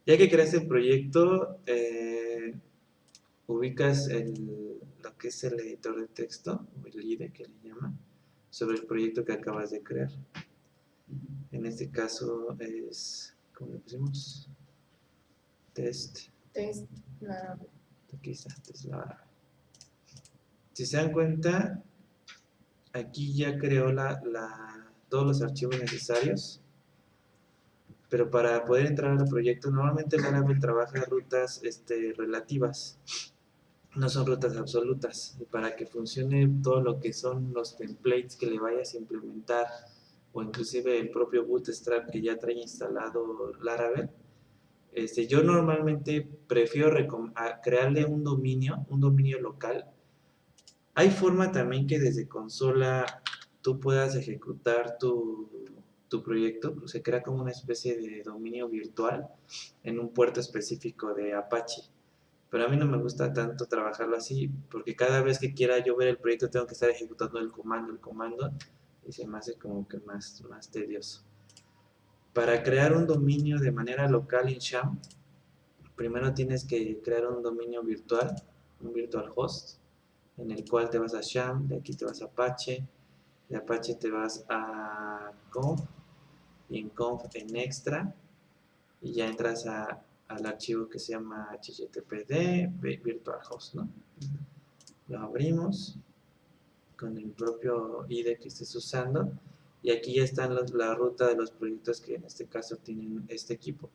Ya que creaste el proyecto, ubicas lo que es el editor de texto, o el IDE que le llaman, sobre el proyecto que acabas de crear. En este caso es, ¿cómo le pusimos? Test. Test, la, Aquí está, test. Si se dan cuenta, aquí ya creó todos los archivos necesarios, pero para poder entrar al proyecto, normalmente Laravel trabaja rutas relativas, no son rutas absolutas. Y para que funcione todo lo que son los templates que le vayas a implementar, o inclusive el propio Bootstrap que ya trae instalado Laravel, yo normalmente prefiero crearle un dominio local. Hay forma también que desde consola tú puedas ejecutar tu proyecto, se crea como una especie de dominio virtual en un puerto específico de Apache. Pero a mí no me gusta tanto trabajarlo así, porque cada vez que quiera yo ver el proyecto tengo que estar ejecutando el comando, y se me hace como que más tedioso. Para crear un dominio de manera local en Sham, primero tienes que crear un dominio virtual, un virtual host, en el cual te vas a Sham, de aquí te vas a Apache, de Apache te vas a Conf, y en Conf en Extra, y ya entras al archivo que se llama httpd virtual host, ¿no? Lo abrimos con el propio IDE que estés usando, y aquí ya están la ruta de los proyectos que en este caso tienen este equipo.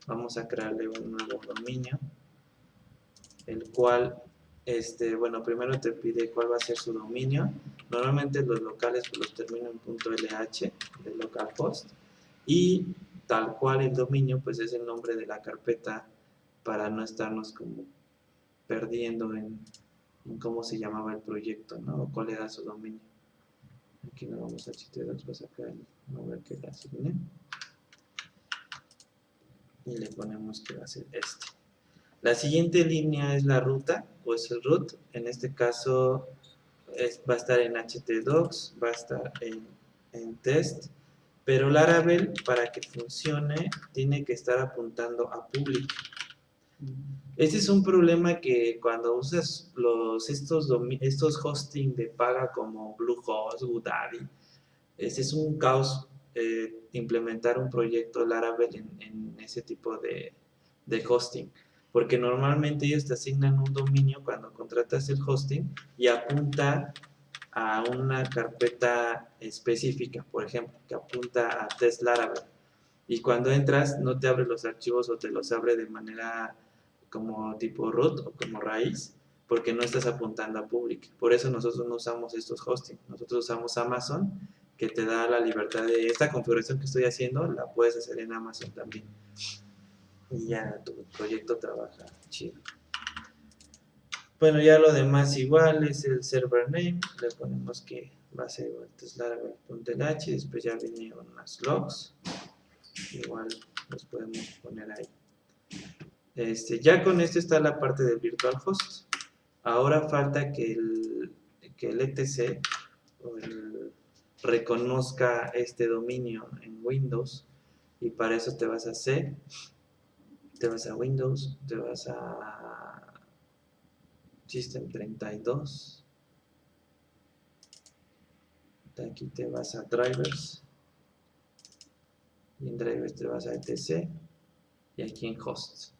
Vamos a crearle un nuevo dominio, el cual, bueno, primero te pide cuál va a ser su dominio. Normalmente los locales pues, los termino en .lh de localhost, y tal cual el dominio pues es el nombre de la carpeta, para no estarnos como perdiendo en cómo se llamaba el proyecto, ¿no? O cuál era su dominio. Aquí nos vamos a htdocs para sacar el nombre que le asigné, y le ponemos que va a ser este. La siguiente línea es la ruta, o es el root. En este caso va a estar en htdocs, va a estar en test, pero Laravel para que funcione tiene que estar apuntando a public. Este es un problema que cuando usas estos hosting de paga como Bluehost, GoDaddy, es un caos implementar un proyecto Laravel en ese tipo de hosting, porque normalmente ellos te asignan un dominio cuando contratas el hosting y apunta a una carpeta específica, por ejemplo, que apunta a test Laravel. Y cuando entras no te abre los archivos, o te los abre de manera como tipo root o como raíz, porque no estás apuntando a public. Por eso nosotros no usamos estos hosting, nosotros usamos Amazon, que te da la libertad de esta configuración que estoy haciendo, la puedes hacer en Amazon también. Y ya tu proyecto trabaja chido. Bueno, ya lo demás igual es el server name, le ponemos que va a ser Laravel.lh, después ya vienen unas logs, igual los podemos poner ahí. Ya con esto está la parte del virtual host. Ahora falta que el etc o reconozca este dominio en Windows, y para eso te vas a C, te vas a Windows, te vas a System32, de aquí te vas a Drivers, y en Drivers te vas a etc, y aquí en Hosts.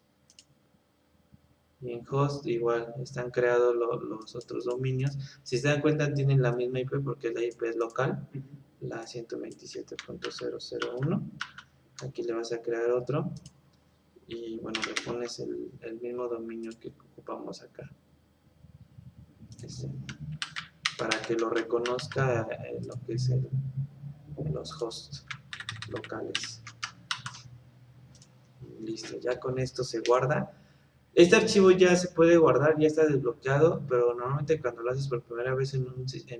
Y en host igual están creados los otros dominios. Si se dan cuenta tienen la misma IP porque la IP es local, la 127.001. Aquí le vas a crear otro, y bueno, le pones el mismo dominio que ocupamos acá, para que lo reconozca lo que es los hosts locales. Listo, ya con esto se guarda. Este archivo ya se puede guardar, ya está desbloqueado, pero normalmente cuando lo haces por primera vez en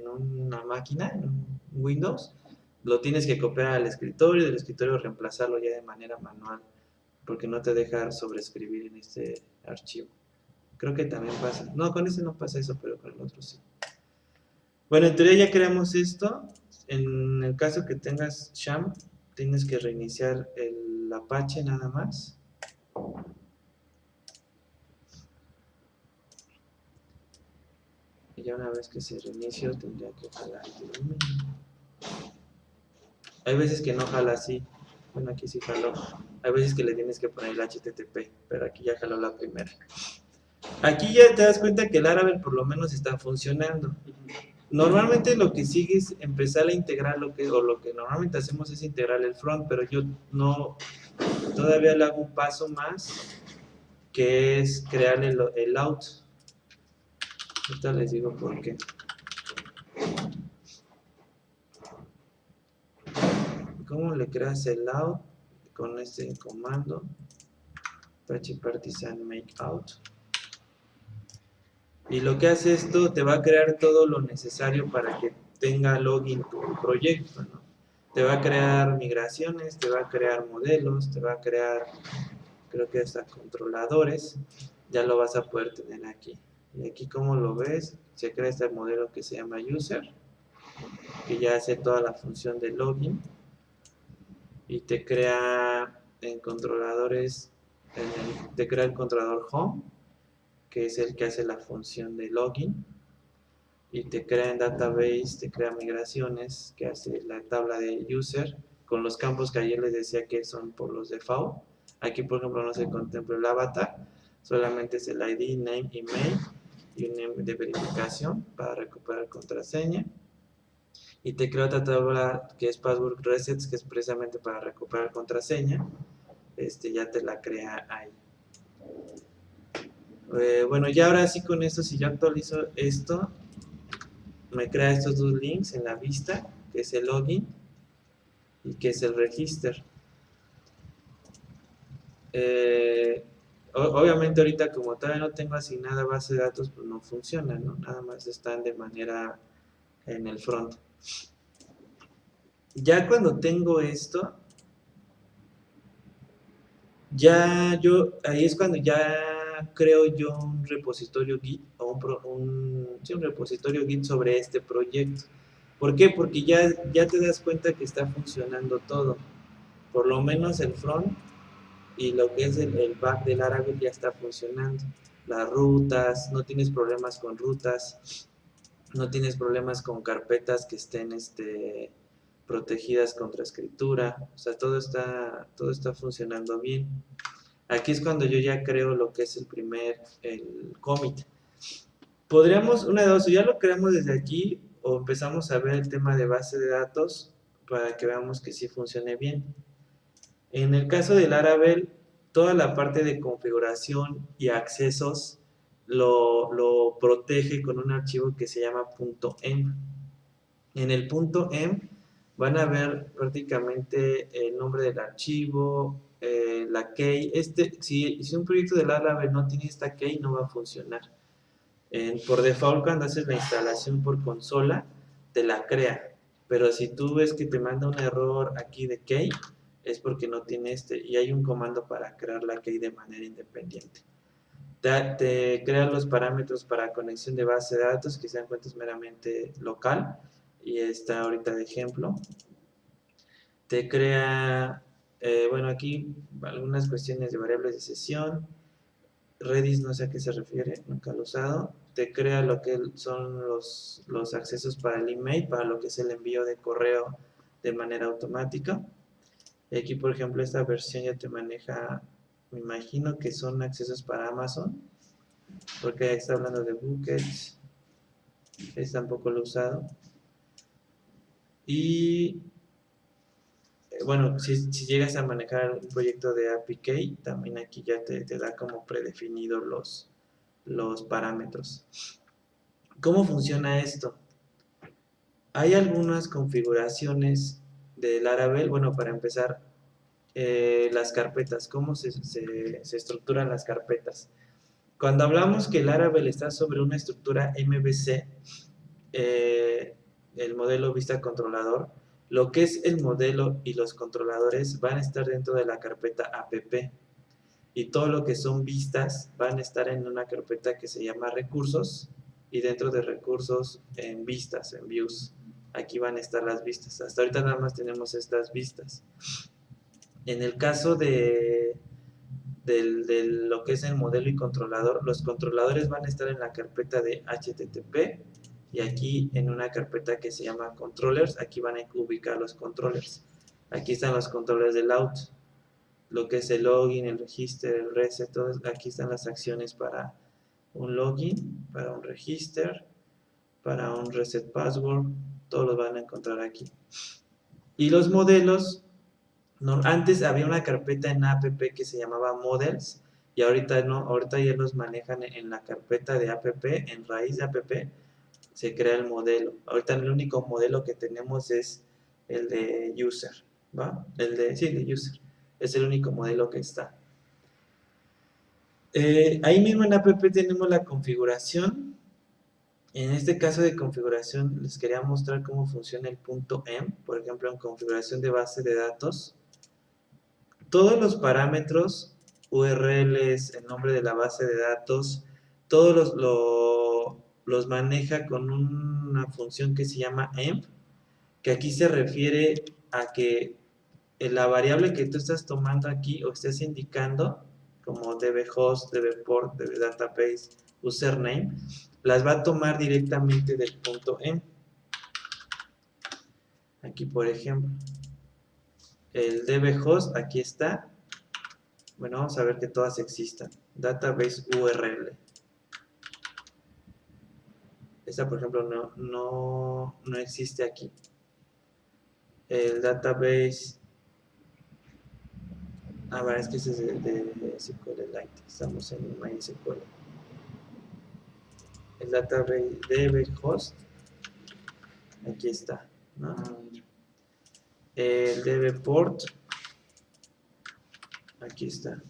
una máquina, en un Windows, lo tienes que copiar al escritorio, y del escritorio reemplazarlo ya de manera manual, porque no te deja sobreescribir en este archivo. Creo que también pasa. No, con este no pasa eso, pero con el otro sí. Bueno, en teoría ya creamos esto. En el caso que tengas Sham, tienes que reiniciar el Apache nada más. Y ya una vez que se reinició tendría que jalar el dominio. Hay veces que no jala así. Bueno, aquí sí jaló. Hay veces que le tienes que poner el HTTP, pero aquí ya jaló la primera. Aquí ya te das cuenta que el Laravel por lo menos está funcionando. Normalmente lo que sigue es empezar a integrar lo que normalmente hacemos es integrar el front, pero yo no, todavía le hago un paso más, que es crear el out. Ahorita les digo por qué. ¿Cómo le creas el out? Con este comando, Apache Partisan make out. Y lo que hace esto, te va a crear todo lo necesario para que tenga login tu proyecto, ¿no? Te va a crear migraciones, te va a crear modelos, te va a crear, creo que hasta controladores. Ya lo vas a poder tener aquí. Y aquí, como lo ves, se crea este modelo que se llama user, que ya hace toda la función de login. Y te crea en controladores, te crea el controlador home, que es el que hace la función de login, y te crea en database, te crea migraciones, que hace la tabla de user, con los campos que ayer les decía que son por los default. Aquí, por ejemplo, no se contempla el avatar, solamente es el ID, name, email y un name de verificación para recuperar contraseña. Y te crea otra tabla que es password resets, que es precisamente para recuperar contraseña. Ya te la crea ahí. Bueno, ya ahora sí, con esto, si yo actualizo esto, me crea estos dos links en la vista, que es el login y que es el register. Obviamente ahorita, como todavía no tengo asignada base de datos, pues no funciona, ¿no? Nada más están de manera en el front. Ya cuando tengo esto, ahí es cuando ya creo yo un repositorio Git o un repositorio Git sobre este proyecto. ¿Por qué? Porque ya te das cuenta que está funcionando todo. Por lo menos el front y lo que es el back del Laravel ya está funcionando. Las rutas, no tienes problemas con rutas, no tienes problemas con carpetas que estén protegidas contra escritura. O sea, todo está funcionando bien. Aquí es cuando yo ya creo lo que es el commit. Podríamos, una de dos, o ya lo creamos desde aquí o empezamos a ver el tema de base de datos para que veamos que sí funcione bien. En el caso del Laravel, toda la parte de configuración y accesos lo protege con un archivo que se llama .env. En el .env van a ver prácticamente el nombre del archivo, la key. Si un proyecto de Laravel no tiene esta key, no va a funcionar. Por default, cuando haces la instalación por consola, te la crea. Pero si tú ves que te manda un error aquí de key, es porque no tiene y hay un comando para crear la key de manera independiente. Te crea los parámetros para conexión de base de datos, que sean cuentas meramente local, y está ahorita de ejemplo. Te crea, bueno, aquí algunas cuestiones de variables de sesión. Redis no sé a qué se refiere, nunca lo he usado. Te crea lo que son los accesos para el email, para lo que es el envío de correo de manera automática. Y aquí, por ejemplo, esta versión ya te maneja, me imagino que son accesos para Amazon, porque ahí está hablando de buckets. Este tampoco lo he usado. Y bueno, si llegas a manejar un proyecto de APK, también aquí ya te da como predefinidos los parámetros. ¿Cómo funciona esto? Hay algunas configuraciones de Laravel. Bueno, para empezar, las carpetas, cómo se estructuran las carpetas. Cuando hablamos que Laravel está sobre una estructura MVC, el modelo vista controlador, lo que es el modelo y los controladores van a estar dentro de la carpeta app, y todo lo que son vistas van a estar en una carpeta que se llama recursos, y dentro de recursos en vistas, en views. Aquí van a estar las vistas. Hasta ahorita nada más tenemos estas vistas. En el caso de lo que es el modelo y controlador. Los controladores van a estar en la carpeta de HTTP y aquí en una carpeta que se llama controllers, aquí van a ubicar los controllers. Aquí están los controllers del out, lo que es el login, el register, el reset, todo, aquí están las acciones para un login, para un register, para un reset password, todos los van a encontrar aquí. Y los modelos, no, antes había una carpeta en app que se llamaba models y ahorita no, ahorita ya los manejan en la carpeta de app, en raíz de app se crea el modelo. Ahorita el único modelo que tenemos es el de user, ¿va? Sí, de user. Es el único modelo que está. Ahí mismo en app tenemos la configuración. En este caso de configuración les quería mostrar cómo funciona el punto .m, por ejemplo en configuración de base de datos. Todos los parámetros, URLs, el nombre de la base de datos, todos los maneja con una función que se llama emp, que aquí se refiere a que la variable que tú estás tomando aquí o estés indicando, como dbHost, dbPort, dbDatabase, username, las va a tomar directamente del punto emp. Aquí, por ejemplo, el dbHost, aquí está. Bueno, vamos a ver que todas existan. Database URL. Esta, por ejemplo, no existe aquí. El database... bueno, es que ese es de SQLite. Estamos en MySQL. El database dbHost. Aquí está, ¿no? El dbPort. Aquí está.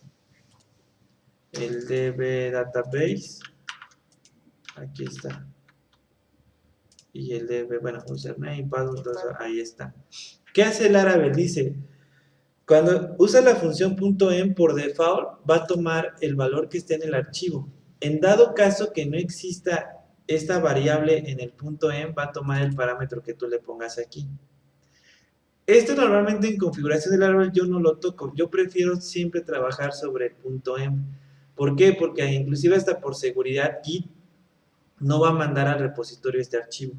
El dbDatabase. Aquí está. Y el db, bueno, username, password, ahí está. ¿Qué hace el Laravel? Dice, cuando usa la función .env por default, va a tomar el valor que esté en el archivo. En dado caso que no exista esta variable en el .env, va a tomar el parámetro que tú le pongas aquí. Esto normalmente en configuración de Laravel yo no lo toco. Yo prefiero siempre trabajar sobre el .env. ¿Por qué? Porque inclusive hasta por seguridad Git no va a mandar al repositorio este archivo.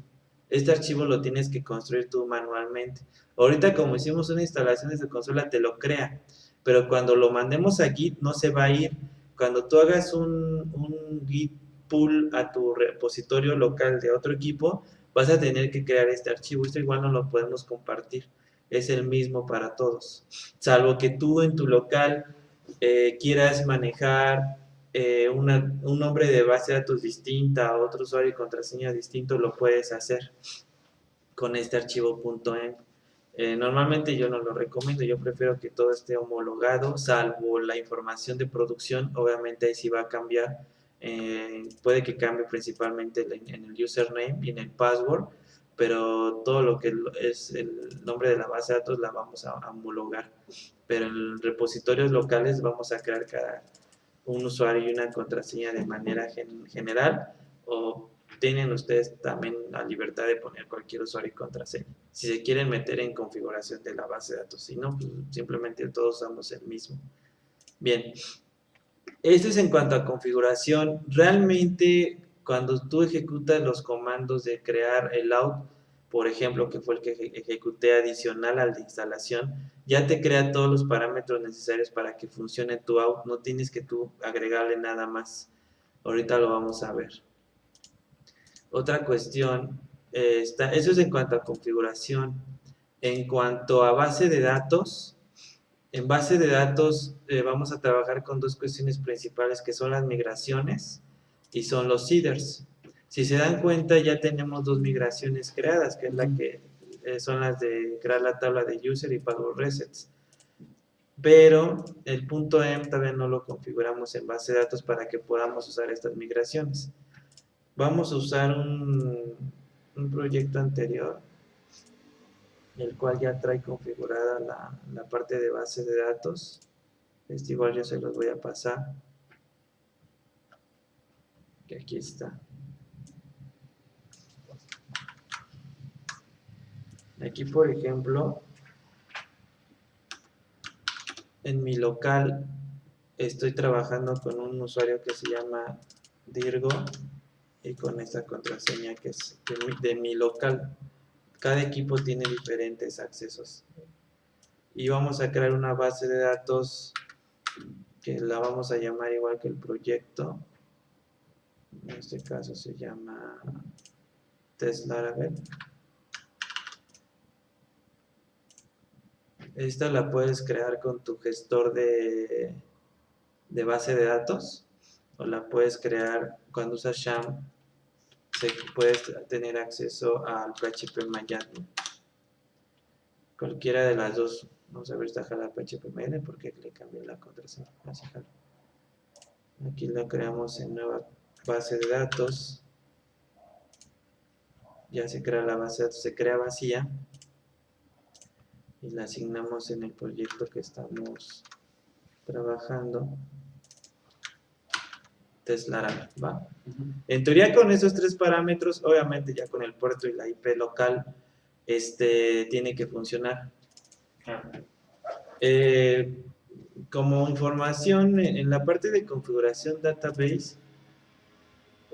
Este archivo lo tienes que construir tú manualmente. Ahorita como hicimos una instalación desde consola te lo crea, pero cuando lo mandemos a Git no se va a ir. Cuando tú hagas un Git pull a tu repositorio local de otro equipo, vas a tener que crear este archivo. Esto igual no lo podemos compartir. Es el mismo para todos. Salvo que tú en tu local quieras manejar un nombre de base de datos distinta, otro usuario y contraseña distinto, lo puedes hacer con este archivo .env. Normalmente yo no lo recomiendo, yo prefiero que todo esté homologado, salvo la información de producción, obviamente ahí sí va a cambiar, puede que cambie principalmente en el username y en el password, pero todo lo que es el nombre de la base de datos la vamos a homologar, pero en repositorios locales vamos a crear un usuario y una contraseña de manera general, o tienen ustedes también la libertad de poner cualquier usuario y contraseña. Si se quieren meter en configuración de la base de datos, si no, pues simplemente todos usamos el mismo. Bien, esto es en cuanto a configuración. Realmente, cuando tú ejecutas los comandos de crear el out, por ejemplo, que fue el que ejecuté adicional al de instalación, ya te crea todos los parámetros necesarios para que funcione tu out. No tienes que tú agregarle nada más. Ahorita lo vamos a ver. Otra cuestión, eso es en cuanto a configuración. En cuanto a base de datos, en base de datos vamos a trabajar con dos cuestiones principales que son las migraciones y son los seeders. Si se dan cuenta ya tenemos dos migraciones creadas, que es la que son las de crear la tabla de user y password resets. Pero el .env todavía no lo configuramos en base de datos para que podamos usar estas migraciones. Vamos a usar un proyecto anterior, el cual ya trae configurada la parte de base de datos. Este igual yo se los voy a pasar, que aquí está. Aquí, por ejemplo, en mi local estoy trabajando con un usuario que se llama Dirgo y con esta contraseña que es de mi local. Cada equipo tiene diferentes accesos. Y vamos a crear una base de datos que la vamos a llamar igual que el proyecto. En este caso se llama TestLaravel. Esta la puedes crear con tu gestor de base de datos o la puedes crear cuando usas Sham. Puedes tener acceso al PHP-MyAdmin. Cualquiera de las dos. Vamos a ver esta jala PHP-MyAdmin porque le cambié la contraseña. Aquí la creamos en nueva base de datos. Ya se crea la base de datos, se crea vacía y la asignamos en el proyecto que estamos trabajando. TestLaravel, ¿va? En teoría con esos tres parámetros, obviamente ya con el puerto y la IP local, tiene que funcionar. Como información, en la parte de configuración database,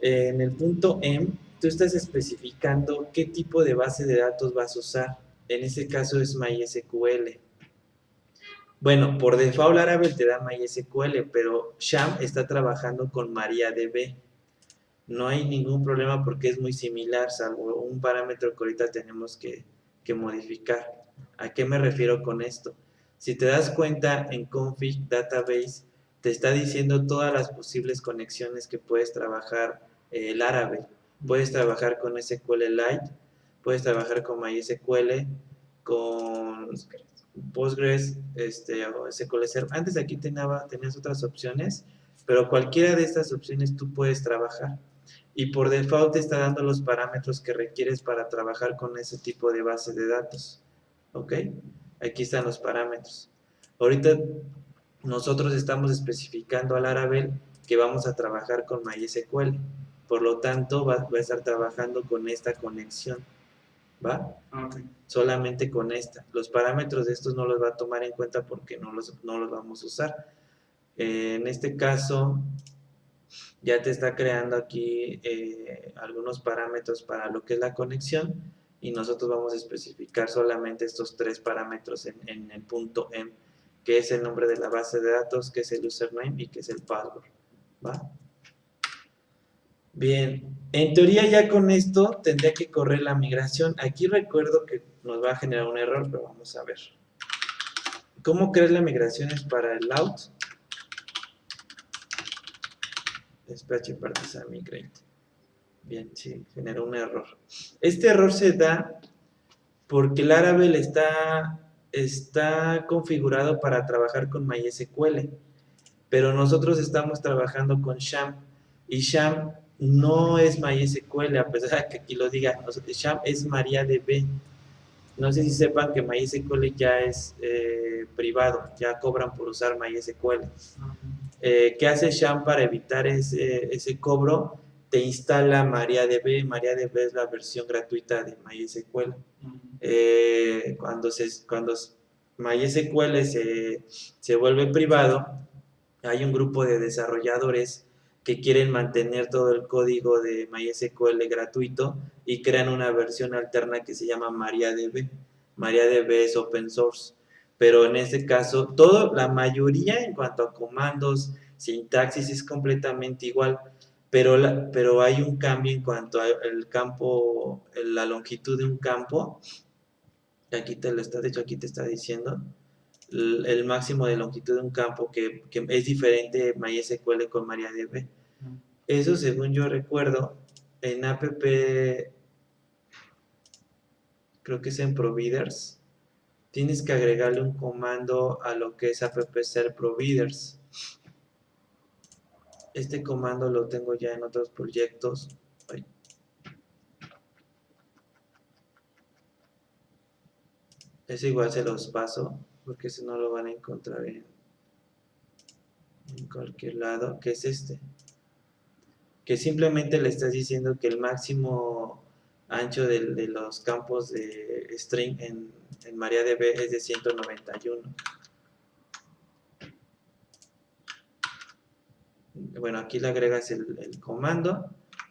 en el punto M, tú estás especificando qué tipo de base de datos vas a usar. En este caso es MySQL. Bueno, por default Laravel te da MySQL, pero Sham está trabajando con MariaDB. No hay ningún problema porque es muy similar, salvo un parámetro que ahorita tenemos que modificar. ¿A qué me refiero con esto? Si te das cuenta, en config database te está diciendo todas las posibles conexiones que puedes trabajar Laravel. Puedes trabajar con SQLite, puedes trabajar con MySQL, con Postgres, o SQL Server. Antes aquí tenías otras opciones, pero cualquiera de estas opciones tú puedes trabajar. Y por default te está dando los parámetros que requieres para trabajar con ese tipo de base de datos. ¿Ok? Aquí están los parámetros. Ahorita nosotros estamos especificando a Laravel que vamos a trabajar con MySQL. Por lo tanto, va a estar trabajando con esta conexión. ¿Va? Okay. Solamente con esta. Los parámetros de estos no los va a tomar en cuenta porque no los vamos a usar. En este caso, ya te está creando aquí algunos parámetros para lo que es la conexión y nosotros vamos a especificar solamente estos tres parámetros en el punto M, que es el nombre de la base de datos, que es el username y que es el password. ¿Va? Bien, en teoría ya con esto tendría que correr la migración. Aquí recuerdo que nos va a generar un error, pero vamos a ver. ¿Cómo crees la migración es para el out? Es PHP Artisan Migrate. Bien, sí, generó un error. Este error se da porque Laravel está configurado para trabajar con MySQL, pero nosotros estamos trabajando con Sham y Sham no es MySQL, a pesar de que aquí lo diga. Sham es MariaDB. No sé si sepan que MySQL ya es privado, ya cobran por usar MySQL. ¿Qué hace Sham para evitar ese cobro? Te instala MariaDB. MariaDB es la versión gratuita de MySQL. Cuando MySQL se vuelve privado, hay un grupo de desarrolladores que quieren mantener todo el código de MySQL gratuito y crean una versión alterna que se llama MariaDB. MariaDB es open source, pero en este caso, la mayoría en cuanto a comandos, sintaxis es completamente igual, pero hay un cambio en cuanto al campo, la longitud de un campo. Aquí de hecho aquí te está diciendo el máximo de longitud de un campo que es diferente MySQL con MariaDB. Eso, según yo recuerdo, en app, creo que es en providers, tienes que agregarle un comando a lo que es app ser providers. Este comando lo tengo ya en otros proyectos. Eso igual se los paso, porque si no lo van a encontrar en cualquier lado, que es que simplemente le estás diciendo que el máximo ancho de los campos de string en MariaDB es de 191. bueno, aquí le agregas el comando,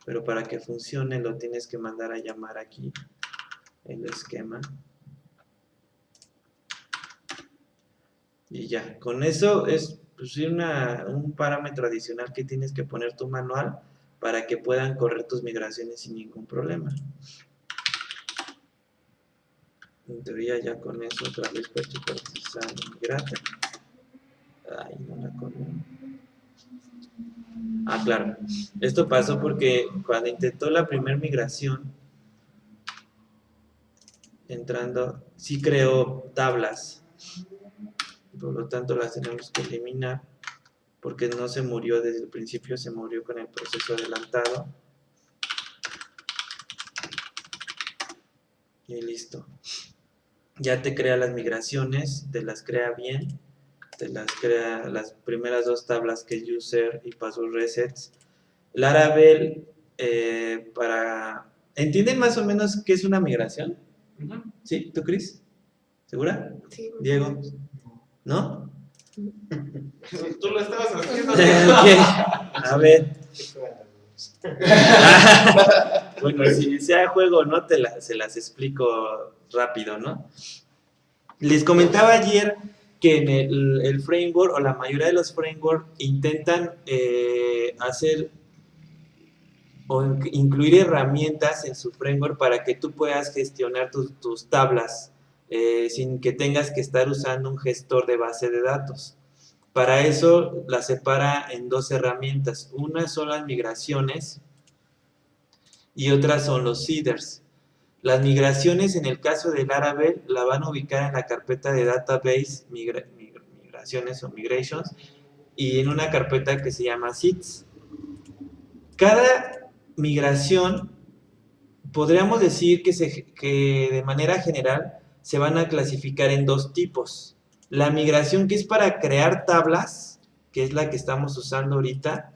pero para que funcione lo tienes que mandar a llamar aquí el esquema. Y ya, con eso es pues, un parámetro adicional que tienes que poner tu manual para que puedan correr tus migraciones sin ningún problema. En teoría ya con eso otra vez PHP artesano migrate. Ay, no la corrió. Ah, claro. Esto pasó porque cuando intentó la primera migración, entrando, sí creó tablas. Por lo tanto las tenemos que eliminar porque no se murió desde el principio, se murió con el proceso adelantado. Y listo. Ya te crea las migraciones, te las crea bien, te las crea las primeras dos tablas que es user y password resets. Laravel, para... ¿Entienden más o menos qué es una migración? ¿Sí? ¿Tú, Cris? ¿Segura? Sí. ¿Diego? ¿No? Tú lo estabas haciendo. A ver. Bueno, si sea juego o no, se las explico rápido, ¿no? Les comentaba ayer que en el framework, o la mayoría de los frameworks, intentan hacer o incluir herramientas en su framework para que tú puedas gestionar tus tablas sin que tengas que estar usando un gestor de base de datos. Para eso la separa en dos herramientas. Una son las migraciones y otras son los seeders. Las migraciones en el caso de Laravel la van a ubicar en la carpeta de database migraciones o migrations y en una carpeta que se llama seeds. Cada migración podríamos decir que de manera general se van a clasificar en dos tipos. La migración que es para crear tablas, que es la que estamos usando ahorita.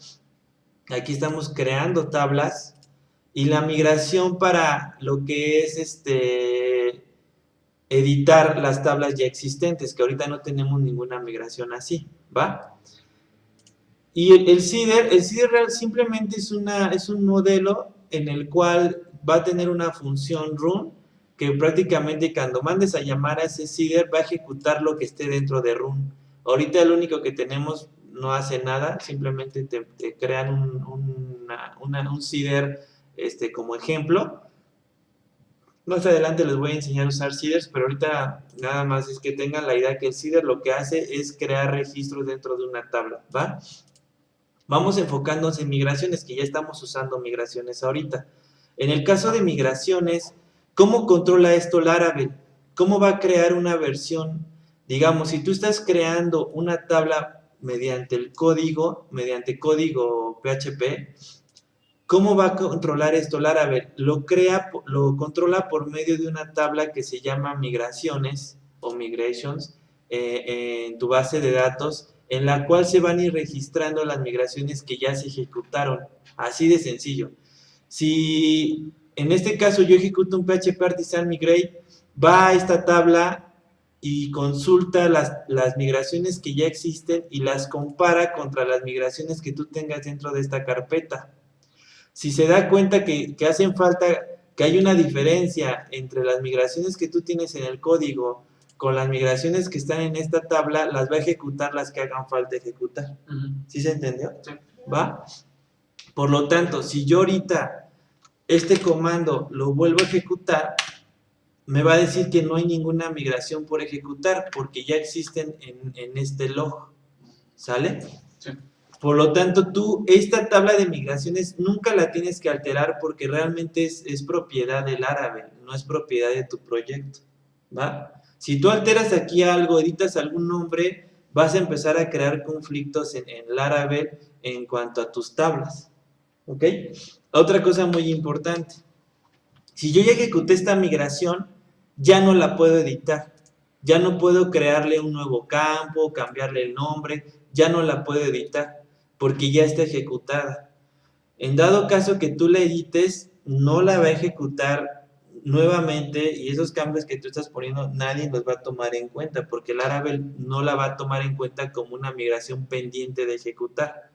Aquí estamos creando tablas. Y la migración para lo que es editar las tablas ya existentes, que ahorita no tenemos ninguna migración así, ¿va? Y el seeder simplemente es un modelo en el cual va a tener una función run que prácticamente cuando mandes a llamar a ese seeder va a ejecutar lo que esté dentro de run. Ahorita el único que tenemos no hace nada, simplemente te crean un seeder como ejemplo. Más adelante les voy a enseñar a usar seeders, pero ahorita nada más es que tengan la idea que el seeder lo que hace es crear registros dentro de una tabla, ¿va? Vamos enfocándonos en migraciones, que ya estamos usando migraciones ahorita. En el caso de migraciones, ¿cómo controla esto Laravel? ¿Cómo va a crear una versión? Digamos, si tú estás creando una tabla mediante código PHP, ¿cómo va a controlar esto Laravel? Lo controla por medio de una tabla que se llama migraciones o migrations en tu base de datos, en la cual se van a ir registrando las migraciones que ya se ejecutaron. Así de sencillo. Si en este caso yo ejecuto un PHP Artisan Migrate, va a esta tabla y consulta las migraciones que ya existen y las compara contra las migraciones que tú tengas dentro de esta carpeta. Si se da cuenta que hacen falta, que hay una diferencia entre las migraciones que tú tienes en el código con las migraciones que están en esta tabla, las va a ejecutar las que hagan falta ejecutar. ¿Sí se entendió? Sí. ¿Va? Por lo tanto, si yo ahorita este comando lo vuelvo a ejecutar, me va a decir que no hay ninguna migración por ejecutar porque ya existen en este log. ¿Sale? Sí. Por lo tanto, tú esta tabla de migraciones nunca la tienes que alterar porque realmente es propiedad del Laravel, no es propiedad de tu proyecto, ¿va? Si tú alteras aquí algo, editas algún nombre, vas a empezar a crear conflictos en Laravel en cuanto a tus tablas, ¿ok? Otra cosa muy importante, si yo ya ejecuté esta migración, ya no la puedo editar, ya no puedo crearle un nuevo campo, cambiarle el nombre, ya no la puedo editar porque ya está ejecutada. En dado caso que tú la edites, no la va a ejecutar nuevamente y esos cambios que tú estás poniendo nadie los va a tomar en cuenta porque Laravel no la va a tomar en cuenta como una migración pendiente de ejecutar.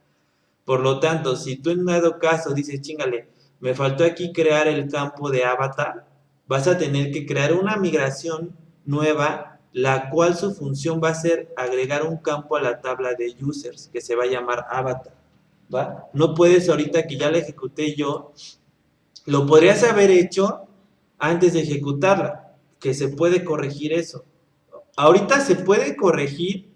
Por lo tanto, si tú en dado caso dices, chingale, me faltó aquí crear el campo de avatar, vas a tener que crear una migración nueva, la cual su función va a ser agregar un campo a la tabla de users, que se va a llamar avatar, ¿va? No puedes ahorita que ya la ejecuté yo, lo podrías haber hecho antes de ejecutarla, que se puede corregir eso. Ahorita se puede corregir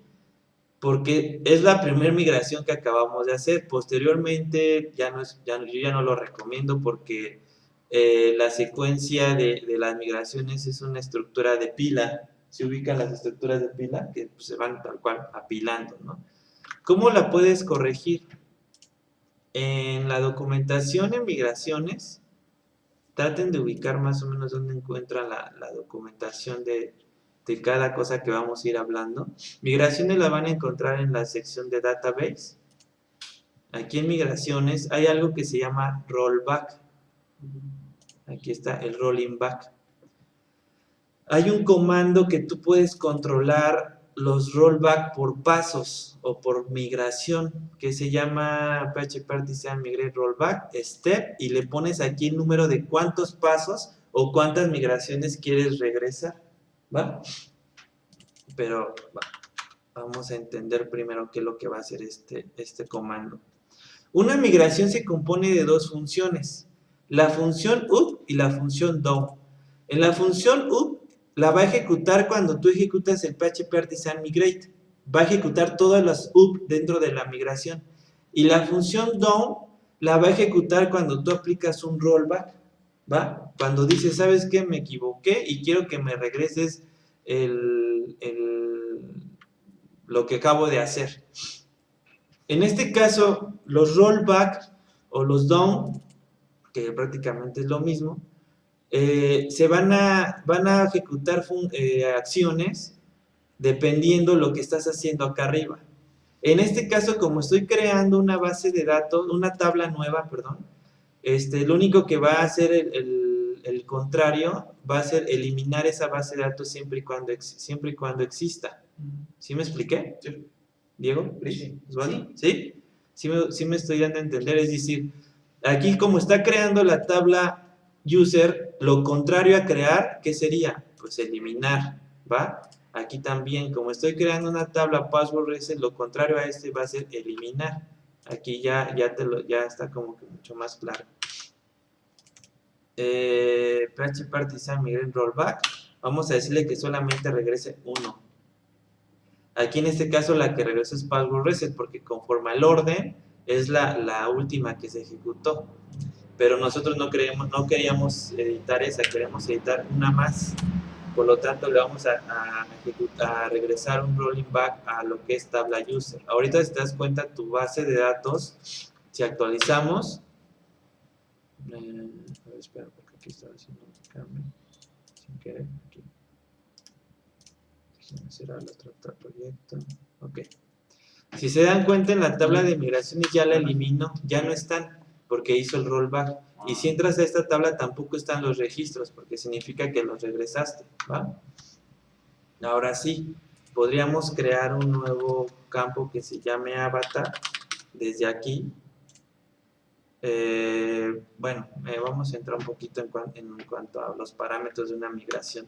porque es la primera migración que acabamos de hacer. Posteriormente yo ya no lo recomiendo porque la secuencia de las migraciones es una estructura de pila. Se ubican las estructuras de pila que pues, se van tal cual apilando, ¿no? ¿Cómo la puedes corregir? En la documentación en migraciones, traten de ubicar más o menos dónde encuentran la documentación de cada cosa que vamos a ir hablando. Migraciones la van a encontrar en la sección de database. Aquí en migraciones hay algo que se llama rollback. Aquí está el rolling back. Hay un comando que tú puedes controlar los rollback por pasos o por migración, que se llama PHP Artisan Migrate Rollback Step, y le pones aquí el número de cuántos pasos o cuántas migraciones quieres regresar, ¿va? Pero vamos a entender primero qué es lo que va a hacer este comando. Una migración se compone de dos funciones, la función up y la función down. En la función up la va a ejecutar cuando tú ejecutas el PHP Artisan Migrate. Va a ejecutar todas las up dentro de la migración. Y la función down la va a ejecutar cuando tú aplicas un rollback, ¿va? Cuando dices, ¿sabes qué? Me equivoqué y quiero que me regreses lo que acabo de hacer. En este caso, los rollback o los down, que prácticamente es lo mismo, se van a ejecutar acciones dependiendo lo que estás haciendo acá arriba. En este caso, como estoy creando una base de datos, una tabla nueva, perdón, lo único que va a hacer el contrario va a ser eliminar esa base de datos siempre y cuando exista. ¿Sí me expliqué? Sí. ¿Diego? Sí. ¿Osvaldo? ¿Sí? ¿Sí me estoy dando a entender? Es decir, aquí como está creando la tabla user, lo contrario a crear, ¿qué sería? Pues eliminar, ¿va? Aquí también, como estoy creando una tabla password reset, lo contrario a este va a ser eliminar. Aquí ya está como que mucho más claro. PHP Artisan Migrate Rollback, vamos a decirle que solamente regrese 1. Aquí en este caso la que regresa es password reset porque conforme al orden es la última que se ejecutó. Pero nosotros no queríamos editar esa, queremos editar una más. Por lo tanto le vamos a regresar un rolling back a lo que es tabla user. Ahorita si te das cuenta tu base de datos, si actualizamos, a ver, espera porque aquí estaba haciendo un cambio sin querer. Aquí. Déjenme cerrar el otro proyecto. Ok. Si se dan cuenta en la tabla de migraciones ya la elimino, ya no están porque hizo el rollback. Y si entras a esta tabla tampoco están los registros porque significa que los regresaste, ¿va? Ahora sí, podríamos crear un nuevo campo que se llame avatar desde aquí. Vamos a entrar un poquito en cuanto a los parámetros de una migración.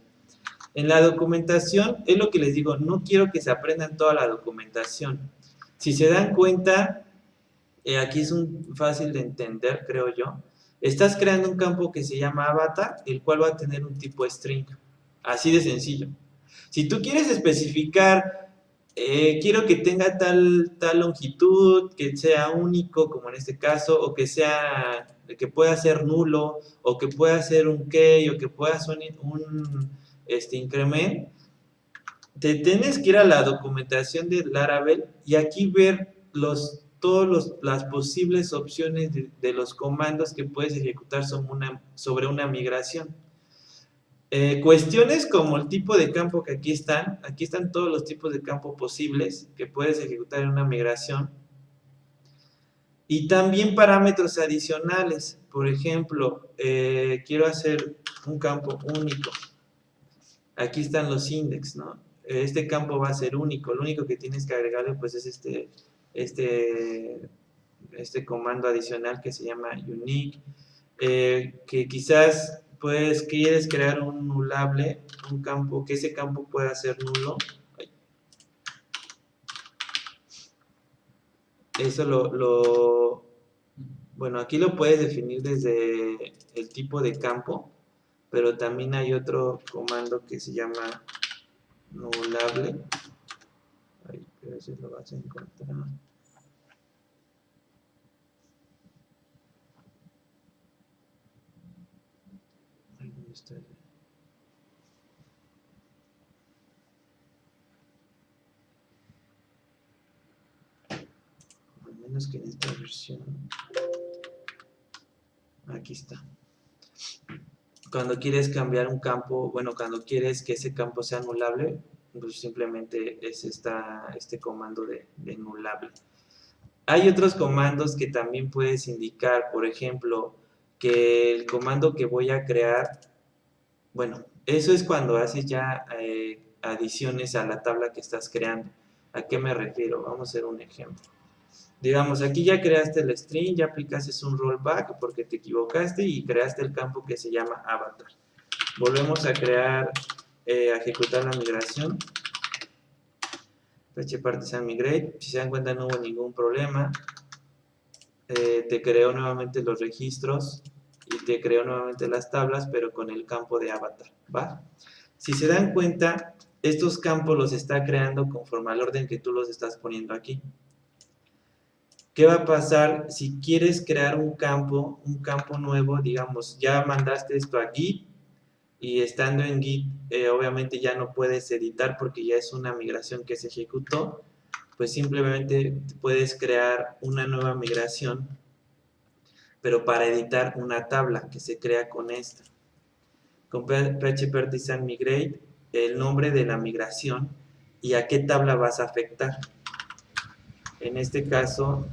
En la documentación, es lo que les digo, no quiero que se aprendan toda la documentación. Si se dan cuenta, aquí es fácil de entender, creo yo. Estás creando un campo que se llama avatar, el cual va a tener un tipo string. Así de sencillo. Si tú quieres especificar, quiero que tenga tal longitud, que sea único, como en este caso, o que pueda ser nulo, o que pueda ser un key, o que pueda ser un increment, te tienes que ir a la documentación de Laravel y aquí ver todas las posibles opciones de los comandos que puedes ejecutar sobre una migración. Cuestiones como el tipo de campo que aquí están todos los tipos de campo posibles que puedes ejecutar en una migración. Y también parámetros adicionales, por ejemplo, quiero hacer un campo único. Aquí están los index, ¿no? Este campo va a ser único, lo único que tienes que agregarle pues es este comando adicional que se llama unique, que quizás pues quieres crear un nullable, un campo, que ese campo pueda ser nulo. Eso bueno, aquí lo puedes definir desde el tipo de campo, pero también hay otro comando que se llama nullable. Ahí, pero ese lo vas a encontrar. Ahí, ¿dónde está? Al menos que en esta versión. Aquí está. Cuando quieres cambiar un campo, bueno, cuando quieres que ese campo sea nullable, pues simplemente es este comando de nullable. Hay otros comandos que también puedes indicar, por ejemplo, que el comando que voy a crear, bueno, eso es cuando haces ya adiciones a la tabla que estás creando. ¿A qué me refiero? Vamos a hacer un ejemplo. Digamos, aquí ya creaste el string, ya aplicaste un rollback porque te equivocaste y creaste el campo que se llama avatar. Volvemos a crear, a ejecutar la migración. phpartisan migrate, si se dan cuenta no hubo ningún problema. Te creó nuevamente los registros y te creó nuevamente las tablas, pero con el campo de avatar, ¿va? Si se dan cuenta, estos campos los está creando conforme al orden que tú los estás poniendo aquí. ¿Qué va a pasar si quieres crear un campo nuevo? Digamos, ya mandaste esto a Git y estando en Git, obviamente ya no puedes editar porque ya es una migración que se ejecutó. Pues simplemente puedes crear una nueva migración, pero para editar una tabla que se crea con esta. Con phpartisan migrate, el nombre de la migración y a qué tabla vas a afectar. En este caso,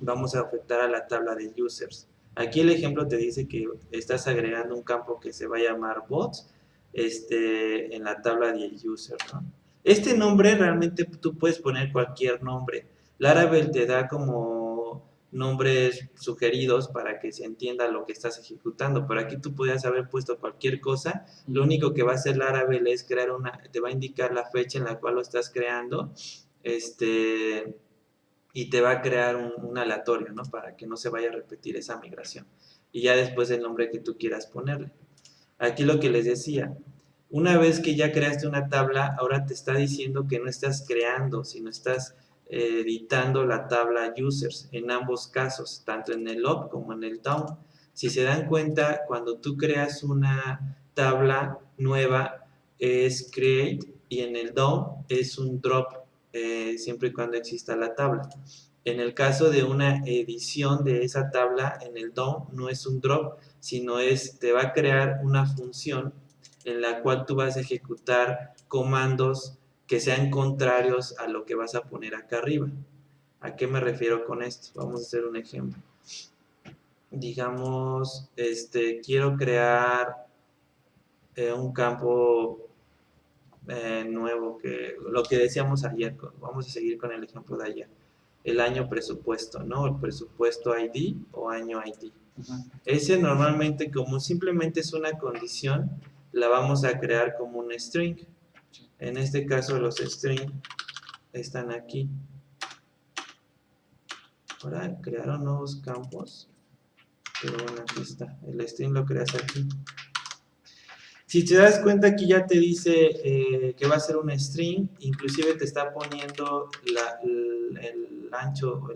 vamos a afectar a la tabla de users. Aquí el ejemplo te dice que estás agregando un campo que se va a llamar bots en la tabla de user, ¿no? Este nombre realmente tú puedes poner cualquier nombre. Laravel te da como nombres sugeridos para que se entienda lo que estás ejecutando, pero aquí tú podías haber puesto cualquier cosa. Lo único que va a hacer Laravel es crear te va a indicar la fecha en la cual lo estás creando, y te va a crear un aleatorio, ¿no? Para que no se vaya a repetir esa migración. Y ya después el nombre que tú quieras ponerle. Aquí lo que les decía, una vez que ya creaste una tabla, ahora te está diciendo que no estás creando, sino estás editando la tabla users en ambos casos, tanto en el up como en el down. Si se dan cuenta, cuando tú creas una tabla nueva es create y en el down es un drop, siempre y cuando exista la tabla. En el caso de una edición de esa tabla, en el DOM no es un drop, sino te va a crear una función en la cual tú vas a ejecutar comandos que sean contrarios a lo que vas a poner acá arriba. ¿A qué me refiero con esto? Vamos a hacer un ejemplo. Digamos, quiero crear un campo nuevo, lo que decíamos ayer, vamos a seguir con el ejemplo de ayer. El año presupuesto, ¿no? El presupuesto ID o año ID. Ese normalmente, como simplemente es una condición, la vamos a crear como un string. En este caso los strings están aquí. Ahora crearon nuevos campos, pero bueno, aquí está. El string lo creas aquí. Si te das cuenta, aquí ya te dice que va a ser un string, inclusive te está poniendo el ancho,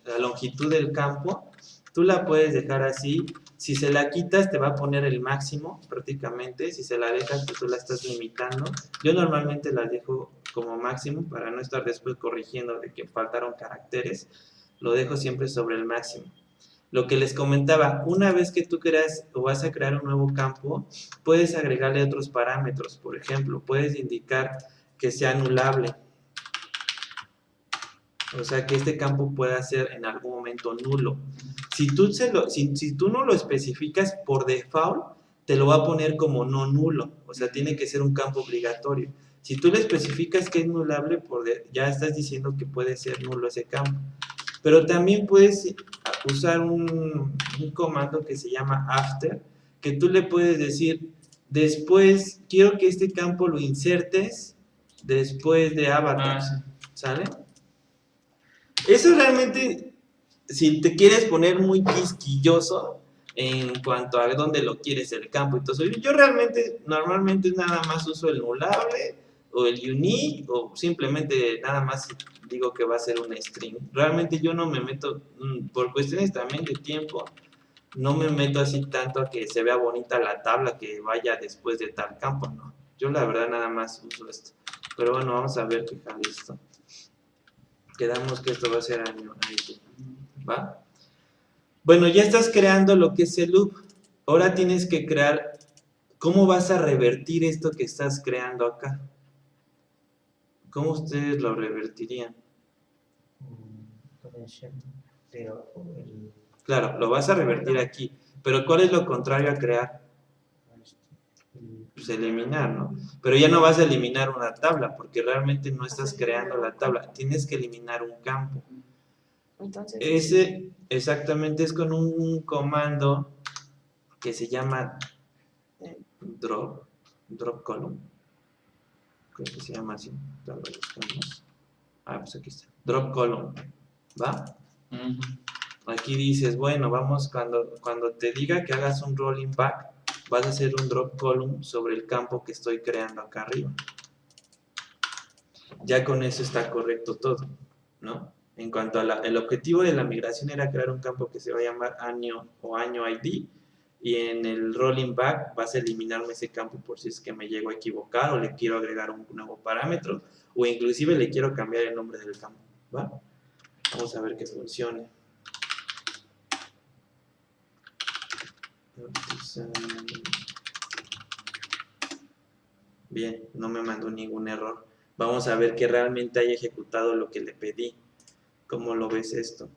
la longitud del campo. Tú la puedes dejar así. Si se la quitas, te va a poner el máximo prácticamente. Si se la dejas, pues tú la estás limitando. Yo normalmente la dejo como máximo para no estar después corrigiendo de que faltaron caracteres. Lo dejo siempre sobre el máximo. Lo que les comentaba, una vez que tú creas o vas a crear un nuevo campo, puedes agregarle otros parámetros. Por ejemplo, puedes indicar que sea anulable. O sea, que este campo pueda ser en algún momento nulo. Si tú no lo especificas por default, te lo va a poner como no nulo. O sea, tiene que ser un campo obligatorio. Si tú le especificas que es nulable, ya estás diciendo que puede ser nulo ese campo. Pero también puedes usar un comando que se llama after, que tú le puedes decir, después quiero que este campo lo insertes después de avatars, ¿sale? Eso realmente, si te quieres poner muy quisquilloso en cuanto a dónde lo quieres el campo, entonces yo realmente normalmente nada más uso el nullable o el unique o simplemente nada más digo que va a ser un string. Realmente yo no me meto, por cuestiones también de tiempo, no me meto así tanto a que se vea bonita la tabla que vaya después de tal campo, no. Yo la verdad nada más uso esto. Pero bueno, vamos a ver qué jale esto. Quedamos que esto va a ser año ID, ¿va? Bueno, ya estás creando lo que es el loop. Ahora tienes que crear cómo vas a revertir esto que estás creando acá. ¿Cómo ustedes lo revertirían? Claro, lo vas a revertir aquí. Pero ¿cuál es lo contrario a crear? Pues eliminar, ¿no? Pero ya no vas a eliminar una tabla porque realmente no estás creando la tabla. Tienes que eliminar un campo. Entonces, ese exactamente es con un comando que se llama drop column. Creo que se llama así. Pues aquí está. Drop column. ¿Va? Aquí dices, bueno, vamos, cuando te diga que hagas un rolling back, vas a hacer un drop column sobre el campo que estoy creando acá arriba. Ya con eso está correcto todo, ¿no? En cuanto a el objetivo de la migración era crear un campo que se va a llamar año o año ID, y en el rolling back vas a eliminarme ese campo por si es que me llego a equivocar o le quiero agregar un nuevo parámetro o inclusive le quiero cambiar el nombre del campo, ¿va? Vamos a ver que funcione. Bien, no me mandó ningún error. Vamos a ver que realmente haya ejecutado lo que le pedí. ¿Cómo lo ves esto?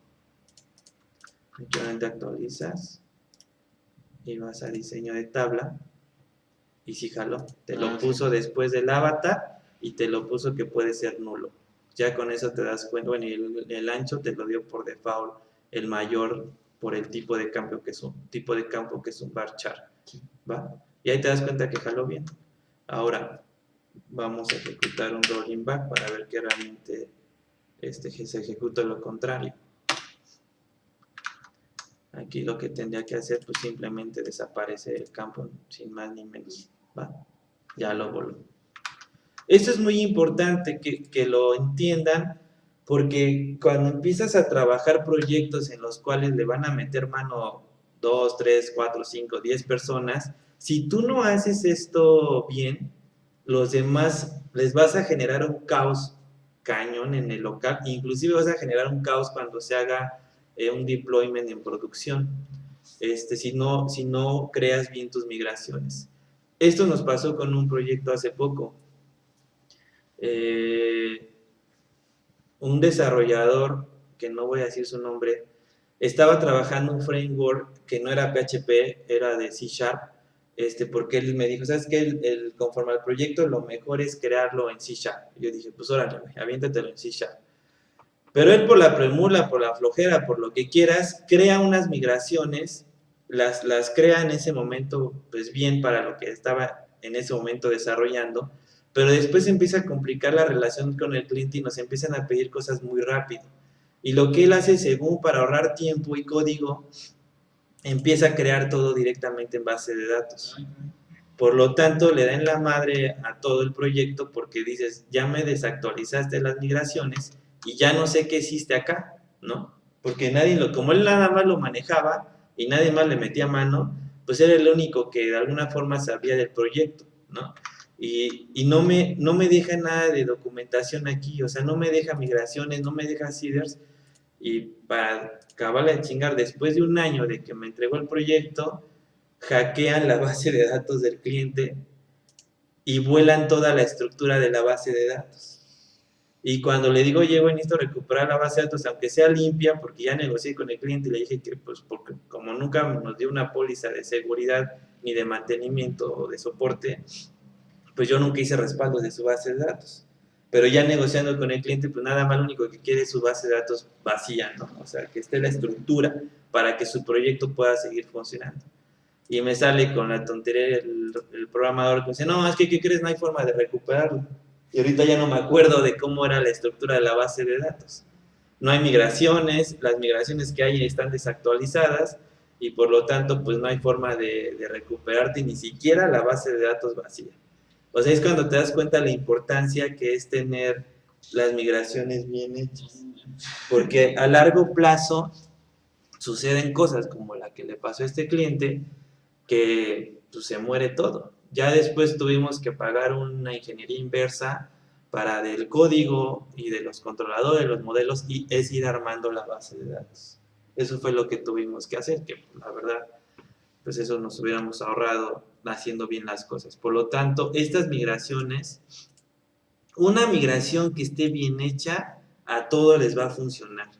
Actualmente actualizas y vas a diseño de tabla y si jaló, te lo puso después del avatar y te lo puso que puede ser nulo. Ya con eso te das cuenta, bueno, y el ancho te lo dio por default, el mayor por el tipo de campo que es un varchar, ¿va? Y ahí te das cuenta que jaló bien. Ahora vamos a ejecutar un rolling back para ver que realmente se ejecuta lo contrario. Aquí lo que tendría que hacer pues simplemente desaparece el campo sin más ni menos, ¿va? Ya lo voló. Esto es muy importante que lo entiendan porque cuando empiezas a trabajar proyectos en los cuales le van a meter mano 2, 3, 4, 5, 10 personas, si tú no haces esto bien, los demás les vas a generar un caos cañón en el local, inclusive vas a generar un caos cuando se haga un deployment en producción, si no creas bien tus migraciones. Esto nos pasó con un proyecto hace poco. Un desarrollador, que no voy a decir su nombre, estaba trabajando un framework que no era PHP, era de C#, porque él me dijo, ¿sabes qué? Conforme al proyecto, lo mejor es crearlo en C#. Yo dije, pues órale, aviéntatelo en C#. Pero él por la premura, por la flojera, por lo que quieras, crea unas migraciones, las crea en ese momento, pues bien para lo que estaba en ese momento desarrollando, pero después empieza a complicar la relación con el cliente y nos empiezan a pedir cosas muy rápido. Y lo que él hace, según para ahorrar tiempo y código, empieza a crear todo directamente en base de datos. Por lo tanto, le da en la madre a todo el proyecto porque dices, ya me desactualizaste las migraciones y ya no sé qué hiciste acá, ¿no? Porque como él nada más lo manejaba y nadie más le metía mano, pues era el único que de alguna forma sabía del proyecto, ¿no? Y no me deja nada de documentación aquí, o sea, no me deja migraciones, no me deja seeders, y para acabarle de chingar, después de un año de que me entregó el proyecto, hackean la base de datos del cliente y vuelan toda la estructura de la base de datos. Y cuando le digo, oye, güey, necesito recuperar la base de datos, aunque sea limpia, porque ya negocié con el cliente y le dije que, pues, porque como nunca nos dio una póliza de seguridad, ni de mantenimiento o de soporte, pues yo nunca hice respaldo de su base de datos. Pero ya negociando con el cliente, pues nada más lo único que quiere es su base de datos vacía, ¿no? O sea, que esté la estructura para que su proyecto pueda seguir funcionando. Y me sale con la tontería el programador que dice, no, es que, ¿qué crees? No hay forma de recuperarlo. Y ahorita ya no me acuerdo de cómo era la estructura de la base de datos. No hay migraciones, las migraciones que hay están desactualizadas y por lo tanto pues no hay forma de recuperarte ni siquiera la base de datos vacía. O sea, es cuando te das cuenta de la importancia que es tener las migraciones bien hechas. Porque a largo plazo suceden cosas como la que le pasó a este cliente, que pues, se muere todo. Ya después tuvimos que pagar una ingeniería inversa para del código y de los controladores, los modelos, y es ir armando la base de datos. Eso fue lo que tuvimos que hacer, que la verdad, pues eso nos hubiéramos ahorrado haciendo bien las cosas. Por lo tanto, estas migraciones, una migración que esté bien hecha, a todos les va a funcionar.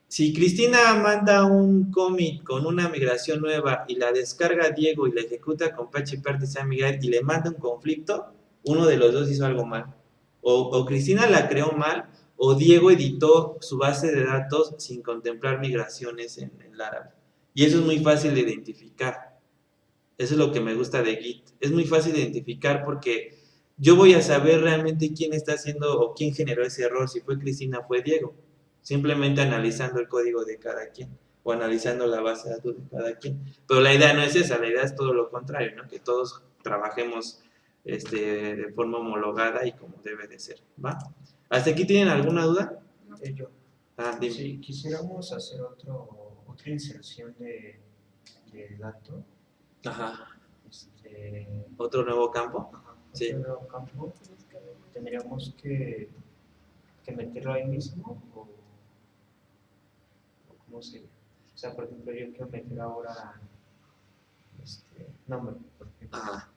Si Cristina manda un commit con una migración nueva y la descarga Diego y la ejecuta con PHP Artisan Migrar y le manda un conflicto, uno de los dos hizo algo mal. O Cristina la creó mal, o Diego editó su base de datos sin contemplar migraciones en Laravel. Y eso es muy fácil de identificar. Eso es lo que me gusta de Git. Es muy fácil de identificar porque yo voy a saber realmente quién está haciendo o quién generó ese error, si fue Cristina o fue Diego. Simplemente analizando el código de cada quien o analizando la base de datos de cada quien. Pero la idea no es esa, la idea es todo lo contrario, ¿no? Que todos trabajemos de forma homologada y como debe de ser, ¿va? ¿Hasta aquí tienen alguna duda? Yo. Dime. Si quisiéramos hacer otra inserción de dato, Ajá. ¿otro nuevo campo? Sí. Otro nuevo campo, ¿tendríamos que meterlo ahí mismo o cómo sería? O sea, por ejemplo, yo quiero meter ahora nombre, por ejemplo. Ajá.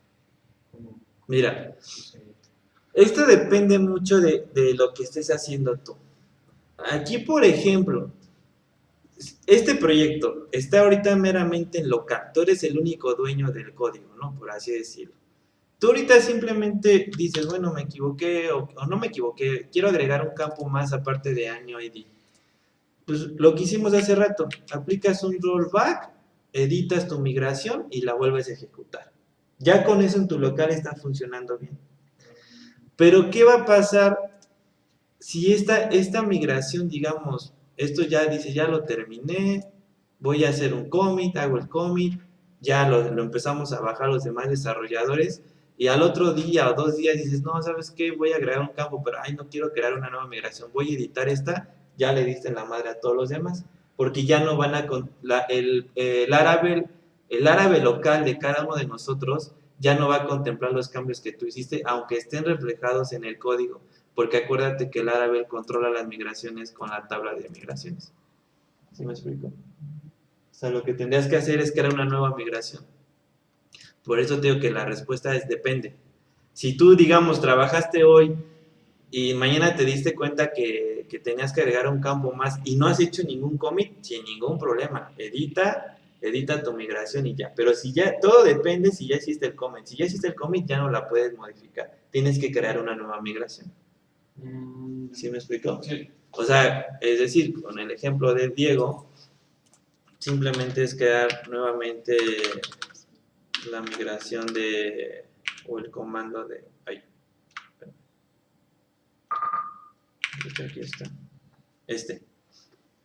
¿Cómo Mira, sería? esto depende mucho de lo que estés haciendo tú. Aquí, por ejemplo, este proyecto está ahorita meramente en local. Tú eres el único dueño del código, ¿no? Por así decirlo. Tú ahorita simplemente dices, bueno, me equivoqué o no me equivoqué, quiero agregar un campo más aparte de año ID. Pues lo que hicimos hace rato, aplicas un rollback, editas tu migración y la vuelves a ejecutar. Ya con eso en tu local está funcionando bien. Pero ¿qué va a pasar si esta migración, digamos, esto ya dice, ya lo terminé, voy a hacer un commit, hago el commit, ya lo empezamos a bajar los demás desarrolladores y al otro día o 2 días dices, no, ¿sabes qué? Voy a agregar un campo, pero ay, no quiero crear una nueva migración, voy a editar esta, ya le diste en la madre a todos los demás, porque ya no van a, el árabe local de cada uno de nosotros ya no va a contemplar los cambios que tú hiciste, aunque estén reflejados en el código, porque acuérdate que el Laravel controla las migraciones con la tabla de migraciones. ¿Sí me explico? O sea, lo que tendrías que hacer es crear una nueva migración. Por eso te digo que la respuesta es depende. Si tú, digamos, trabajaste hoy y mañana te diste cuenta que tenías que agregar un campo más y no has hecho ningún commit, sin ningún problema, edita tu migración y ya. Pero si ya, todo depende si ya hiciste el commit. Si ya hiciste el commit, ya no la puedes modificar. Tienes que crear una nueva migración. ¿Sí me explico? Sí. O sea, es decir, con el ejemplo de Diego, simplemente es crear nuevamente la migración o el comando de, aquí está,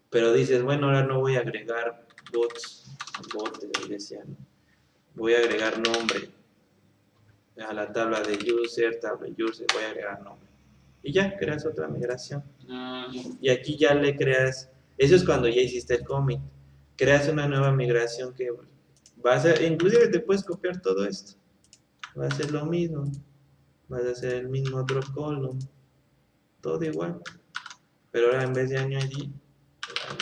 pero dices, bueno, ahora no voy a agregar bots, voy a agregar nombre a la tabla de user, voy a agregar nombre, y ya, creas otra migración, y aquí ya le creas, eso es cuando ya hiciste el commit, creas una nueva migración que va a ser, inclusive te puedes copiar todo esto, va a ser lo mismo, vas a hacer el mismo drop column, todo igual, pero ahora en vez de año ID,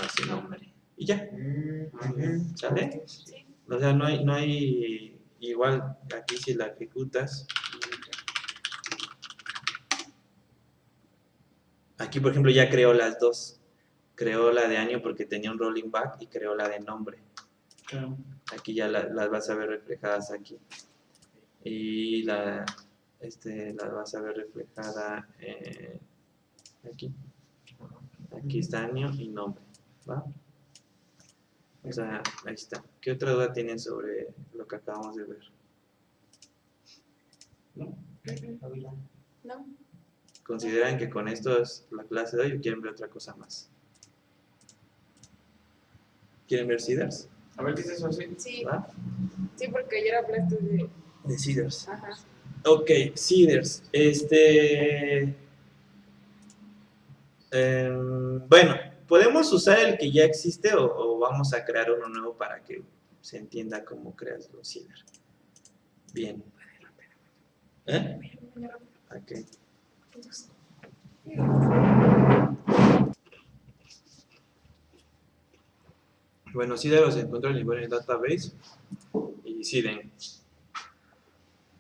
así nombre, y ya, ¿sale? Sí. O sea, no hay, igual aquí si la ejecutas, aquí por ejemplo ya creó las dos, creó la de año porque tenía un rolling back y creó la de nombre. Claro. Aquí ya las vas a ver reflejadas aquí. Y la vas a ver reflejada aquí. Aquí está año y nombre, ¿va? O sea, ahí está. ¿Qué otra duda tienen sobre lo que acabamos de ver? ¿No? Ávila. No. ¿Consideran que con esto es la clase de hoy o quieren ver otra cosa más? ¿Quieren ver Seeders? A ver, ¿qué es eso? ¿Sí? Sí, ¿Va? sí, porque ayer hablaste de. De Seeders. Ajá. Ok, Seeders. Bueno, podemos usar el que ya existe o vamos a crear uno nuevo para que se entienda cómo creas los Seeders. Bien. ¿Eh? Ok. Bueno, Seeder los encuentro en el database y Seeden.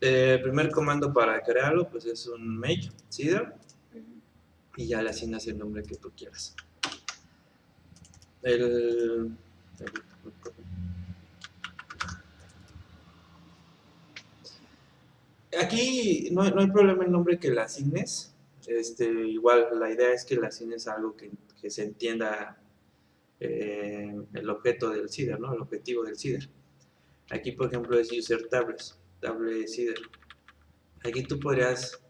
El primer comando para crearlo pues es un make Seeder y ya le asignas el nombre que tú quieras. Aquí no hay problema el nombre que le asignes. Igual la idea es que le asignes algo que se entienda el objeto del Seeder, ¿no? El objetivo del Seeder. Aquí, por ejemplo, es user tables, table Seeder. Aquí tú podrías,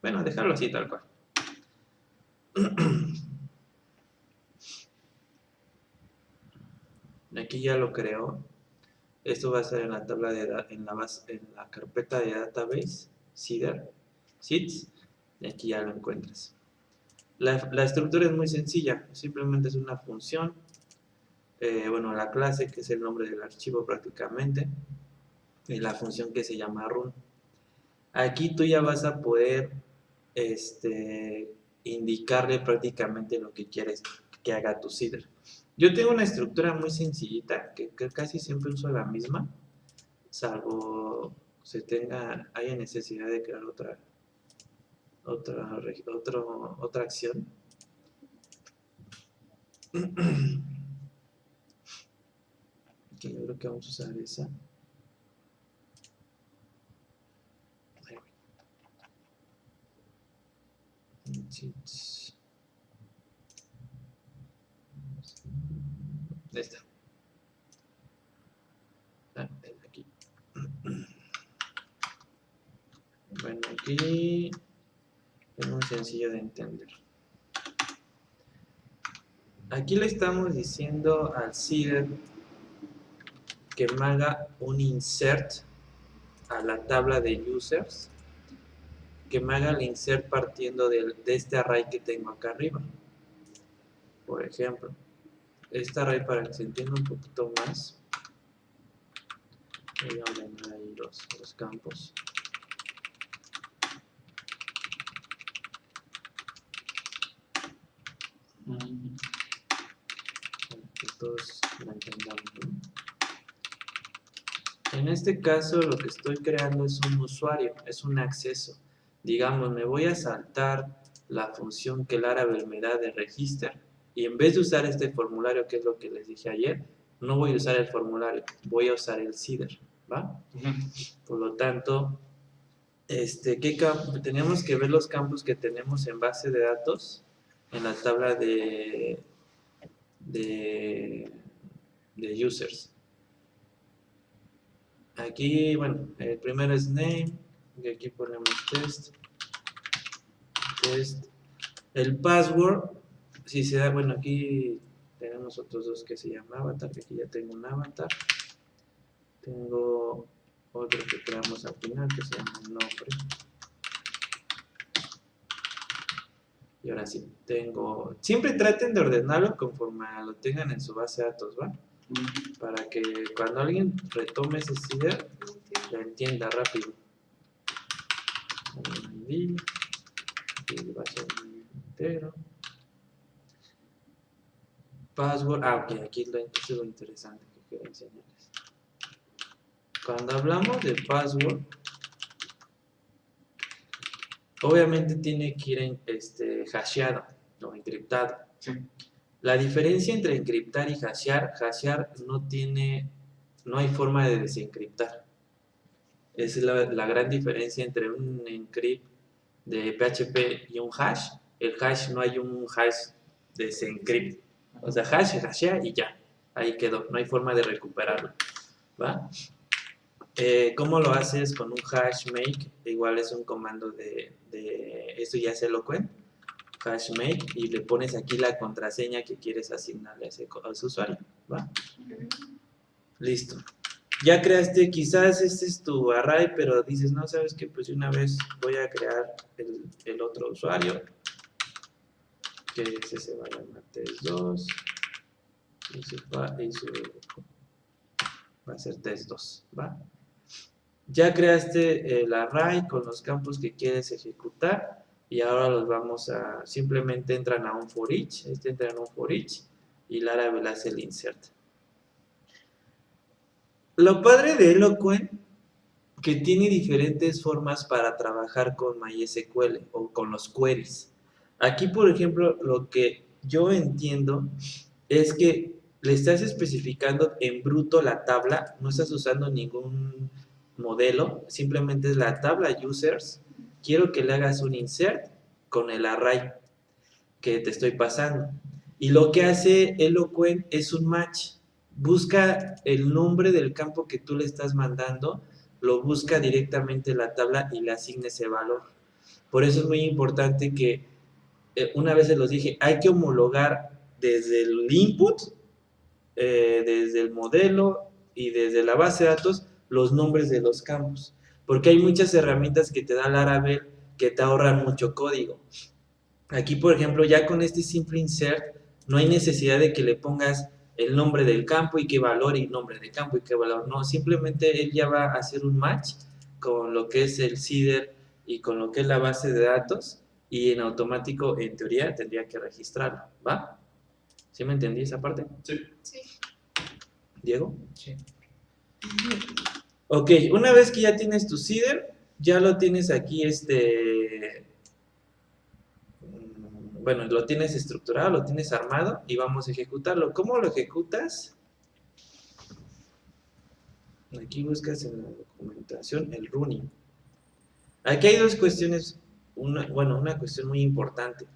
bueno, dejarlo así tal cual. Aquí ya lo creo. Esto va a estar en la tabla en la carpeta de database, Seeder, Seeds, y aquí ya lo encuentras. La estructura es muy sencilla, simplemente es una función, bueno, la clase que es el nombre del archivo prácticamente, y la función que se llama run. Aquí tú ya vas a poder indicarle prácticamente lo que quieres que haga tu Seeder. Yo tengo una estructura muy sencillita, que casi siempre uso la misma, salvo haya necesidad de crear otra acción. Que yo creo que vamos a usar esa. Esta. Aquí. Bueno, aquí es muy sencillo de entender. Aquí le estamos diciendo al Seeder que me haga un insert a la tabla de users, que me haga el insert partiendo de este array que tengo acá arriba. Por ejemplo, este array, para que se entienda un poquito más, voy a ordenar ahí los campos. Para que todos lo entendamos, ¿no? En este caso lo que estoy creando es un usuario, es un acceso. Digamos, me voy a saltar la función que Laravel me da de register y en vez de usar este formulario, que es lo que les dije ayer, no voy a usar el formulario, voy a usar el Seeder, ¿va? Por lo tanto, tenemos que ver los campos que tenemos en base de datos en la tabla de users. Aquí, bueno, el primero es name, y aquí ponemos test. El password, si se da, bueno, aquí tenemos otros dos que se llama avatar, que aquí ya tengo un avatar. Tengo otro que creamos al final que se llama nombre. Y ahora sí, siempre traten de ordenarlo conforme lo tengan en su base de datos, ¿va? Para que cuando alguien retome ese Seeder, lo entienda rápido. ID, aquí va a ser entero. Password, ok, aquí es lo interesante que quiero enseñarles. Cuando hablamos de password, obviamente tiene que ir hasheado o encriptado. Sí. La diferencia entre encriptar y hashear no hay forma de desencriptar. Es la gran diferencia entre un encrypt de PHP y un hash. El hash no hay un hash de ese encrypt. O sea, hash, hashea y ya. Ahí quedó. No hay forma de recuperarlo. ¿Va? ¿Cómo lo haces con un hash make? Igual es un comando esto ya es Eloquent. Hash make y le pones aquí la contraseña que quieres asignarle a ese usuario. ¿Va? Listo. Ya creaste, quizás este es tu array, pero dices, no, sabes que pues una vez voy a crear el otro usuario, que ese se va a llamar test2 va a ser test2, ¿va? Ya creaste el array con los campos que quieres ejecutar y ahora los vamos a, simplemente entran a un for each, entra en un for each y Laravel hace el insert. Lo padre de Eloquent que tiene diferentes formas para trabajar con MySQL o con los queries. Aquí, por ejemplo, lo que yo entiendo es que le estás especificando en bruto la tabla, no estás usando ningún modelo, simplemente es la tabla users. Quiero que le hagas un insert con el array que te estoy pasando. Y lo que hace Eloquent es un match. Busca el nombre del campo que tú le estás mandando, lo busca directamente en la tabla y le asigna ese valor. Por eso es muy importante que, una vez se los dije, hay que homologar desde el input, desde el modelo y desde la base de datos los nombres de los campos. Porque hay muchas herramientas que te da Laravel que te ahorran mucho código. Aquí, por ejemplo, ya con este simple insert, no hay necesidad de que le pongas el nombre del campo y qué valor y nombre del campo y qué valor. No, simplemente él ya va a hacer un match con lo que es el CIDR y con lo que es la base de datos y en automático, en teoría, tendría que registrarlo, ¿va? ¿Sí me entendí esa parte? Sí. Sí. ¿Diego? Sí. Ok, una vez que ya tienes tu CIDR, ya lo tienes aquí, bueno, lo tienes estructurado, lo tienes armado y vamos a ejecutarlo. ¿Cómo lo ejecutas? Aquí buscas en la documentación el running. Aquí hay dos cuestiones, una cuestión muy importante.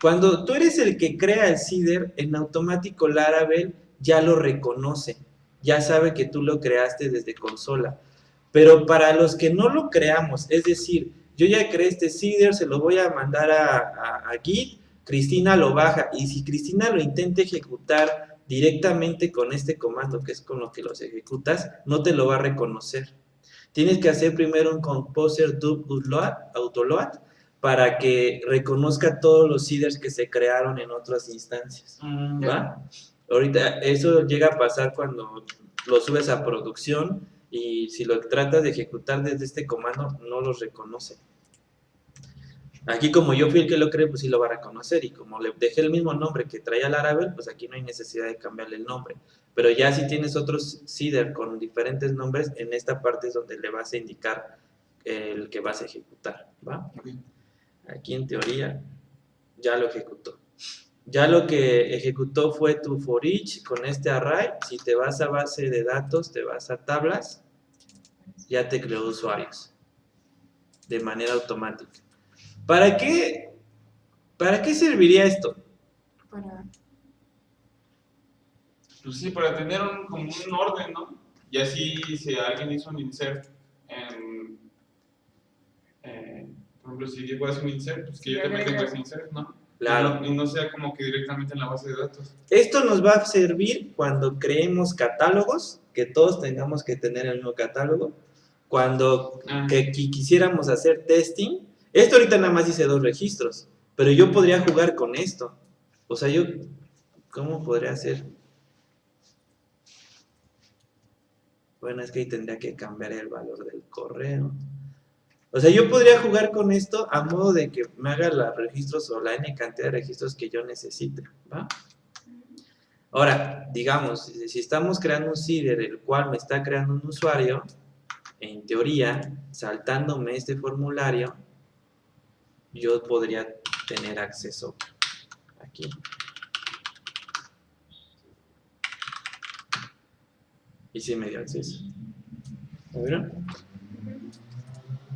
Cuando tú eres el que crea el CIDR, en automático Laravel ya lo reconoce, ya sabe que tú lo creaste desde consola. Pero para los que no lo creamos, es decir, yo ya creé este CIDR, se lo voy a mandar a Git, Cristina lo baja, y si Cristina lo intenta ejecutar directamente con este comando, que es con lo que los ejecutas, no te lo va a reconocer. Tienes que hacer primero un composer autoload para que reconozca todos los CIDRs que se crearon en otras instancias. ¿Va? Ahorita eso llega a pasar cuando lo subes a producción y si lo tratas de ejecutar desde este comando no los reconoce. Aquí como yo fui el que lo creé, pues sí lo va a reconocer y como le dejé el mismo nombre que traía Laravel, pues aquí no hay necesidad de cambiarle el nombre. Pero ya si tienes otros CIDR con diferentes nombres, en esta parte es donde le vas a indicar el que vas a ejecutar, ¿va? Aquí en teoría ya lo ejecutó. Ya lo que ejecutó fue tu for each con este array. Si te vas a base de datos, te vas a tablas, ya te creó usuarios de manera automática. ¿Para qué serviría esto? Para. Pues sí, para tener como un orden, ¿no? Y así si alguien hizo un insert por ejemplo, si Diego hace un insert, pues que yo también tengo ese insert, ¿no? Claro. Y no sea como que directamente en la base de datos. Esto nos va a servir cuando creemos catálogos, que todos tengamos que tener el mismo catálogo. Cuando quisiéramos hacer testing, esto ahorita nada más dice 2 registros, pero yo podría jugar con esto. O sea, ¿cómo podría hacer? Bueno, es que ahí tendría que cambiar el valor del correo. O sea, yo podría jugar con esto a modo de que me haga los registros o la n cantidad de registros que yo necesite, ¿va? Ahora, digamos, si estamos creando un CIDR, el cual me está creando un usuario, en teoría, saltándome este formulario, yo podría tener acceso aquí. Y sí me dio acceso. ¿Lo vieron?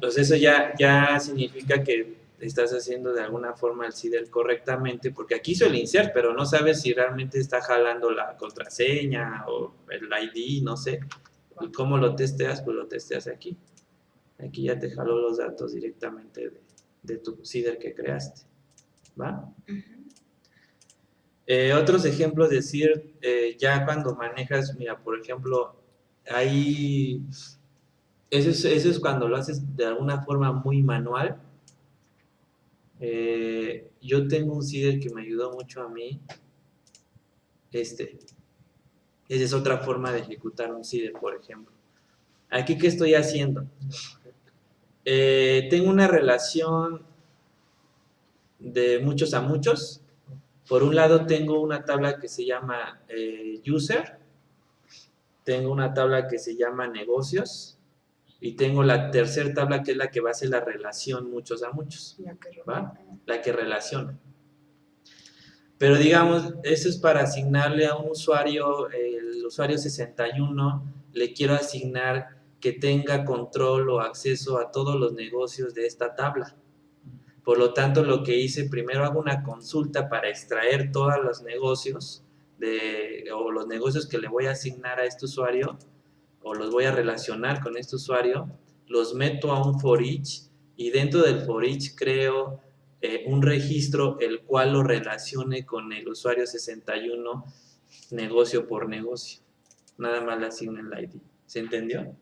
pues eso ya significa que estás haciendo de alguna forma el CIDR correctamente, porque aquí hizo el insert, pero no sabes si realmente está jalando la contraseña o el ID, no sé. ¿Y cómo lo testeas? Pues lo testeas aquí. Aquí ya te jaló los datos directamente de tu CIDR que creaste. ¿Va? Otros ejemplos de CIDR, ya cuando manejas, mira, por ejemplo, hay... Eso es cuando lo haces de alguna forma muy manual. Yo tengo un CIDR que me ayudó mucho a mí. Esa es otra forma de ejecutar un CIDR, por ejemplo. Aquí, ¿qué estoy haciendo? Tengo una relación de muchos a muchos. Por un lado tengo una tabla que se llama user, tengo una tabla que se llama negocios y tengo la tercera tabla que es la que va a ser la relación muchos a muchos, ¿va? La que relaciona. Pero digamos, eso es para asignarle a un usuario, el usuario 61, le quiero asignar que tenga control o acceso a todos los negocios de esta tabla. Por lo tanto, lo que hice, primero hago una consulta para extraer todos los negocios o los negocios que le voy a asignar a este usuario o los voy a relacionar con este usuario, los meto a un for each y dentro del for each creo un registro el cual lo relacione con el usuario 61 negocio por negocio. Nada más le asigno el ID. ¿Se entendió?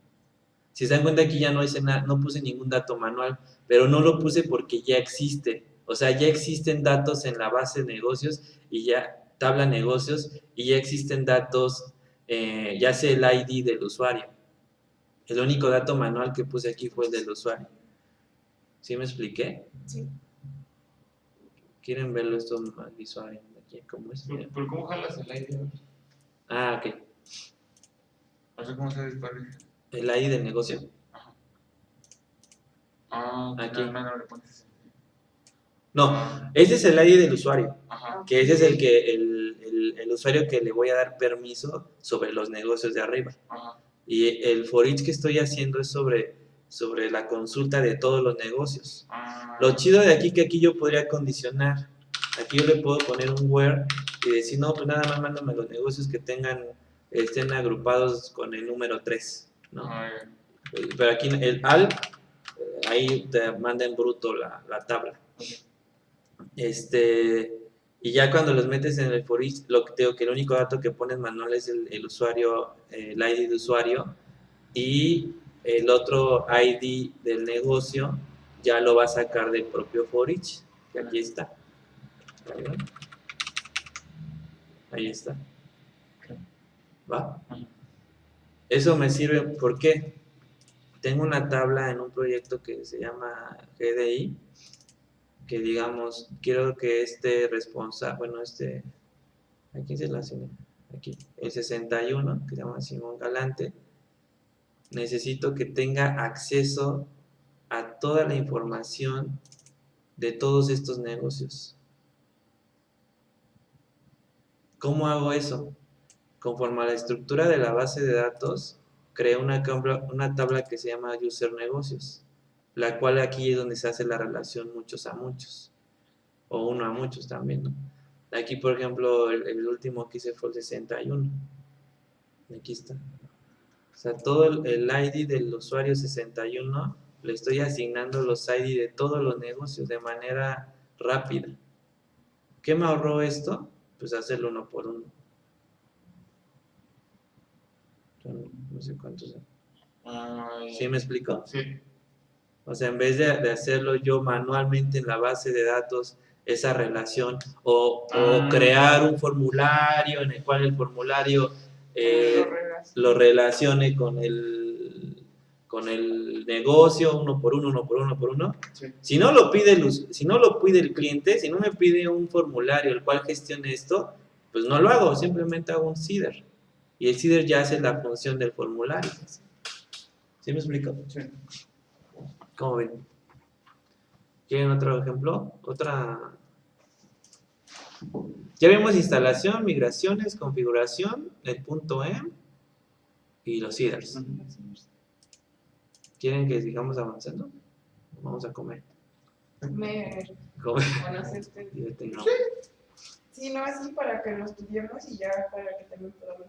Si se dan cuenta, aquí ya no hice nada, no puse ningún dato manual, pero no lo puse porque ya existe. O sea, ya existen datos en la base de negocios y ya tabla negocios y ya existen datos, ya sé el ID del usuario. El único dato manual que puse aquí fue el del usuario. ¿Sí me expliqué? Sí. ¿Quieren verlo esto más visual aquí? ¿Cómo es? ¿Pero cómo jalas el ID? Ah, ok. O sea, ¿cómo sabes cuál es? El ID del negocio. Ajá. Ah, Aquí. no le pones ese. No, ese es el ID del usuario. Ajá. Que ese es el usuario que le voy a dar permiso sobre los negocios de arriba. Ajá. Y el for each que estoy haciendo es sobre la consulta de todos los negocios. Ah. Lo chido de aquí que aquí yo podría condicionar. Aquí yo le puedo poner un where y decir, no, pues nada más mándame los negocios que estén agrupados con el número 3, ¿no? Pero aquí el al, ahí te manda en bruto la tabla. Y ya cuando los metes en el for each, lo que tengo que el único dato que pones manual es el usuario, el ID de usuario, y el otro ID del negocio ya lo va a sacar del propio for each, que aquí está. Ahí está. ¿Va? Eso me sirve, ¿por qué? Tengo una tabla en un proyecto que se llama GDI, que digamos, quiero que aquí se la asigna, aquí, el 61, que se llama Simón Galante, necesito que tenga acceso a toda la información de todos estos negocios. ¿Cómo hago eso? Conforme a la estructura de la base de datos, creo una tabla que se llama User Negocios, la cual aquí es donde se hace la relación muchos a muchos, o uno a muchos también, ¿no? Aquí, por ejemplo, el último que hice fue el 61. Aquí está. O sea, todo el ID del usuario 61 le estoy asignando los ID de todos los negocios de manera rápida. ¿Qué me ahorró esto? Pues hacerlo uno por uno. No sé cuántos. ¿Sí me explico? Sí. O sea, en vez de hacerlo yo manualmente en la base de datos, esa relación, o crear un formulario en el cual el formulario lo relacione con el negocio, uno por uno. Sí. Si no lo pide el cliente, si no me pide un formulario el cual gestione esto, pues no lo hago, simplemente hago un CIDR. Y el CIDR ya hace la función del formulario. ¿Sí me explico? Sí. ¿Cómo ven? ¿Quieren otro ejemplo? Ya vimos instalación, migraciones, configuración, el punto .m y los CIDRs. ¿Quieren que sigamos avanzando? vamos a comer. Comer, Y ya tengamos. sí, no, así para que lo estudiemos y ya para que también podamos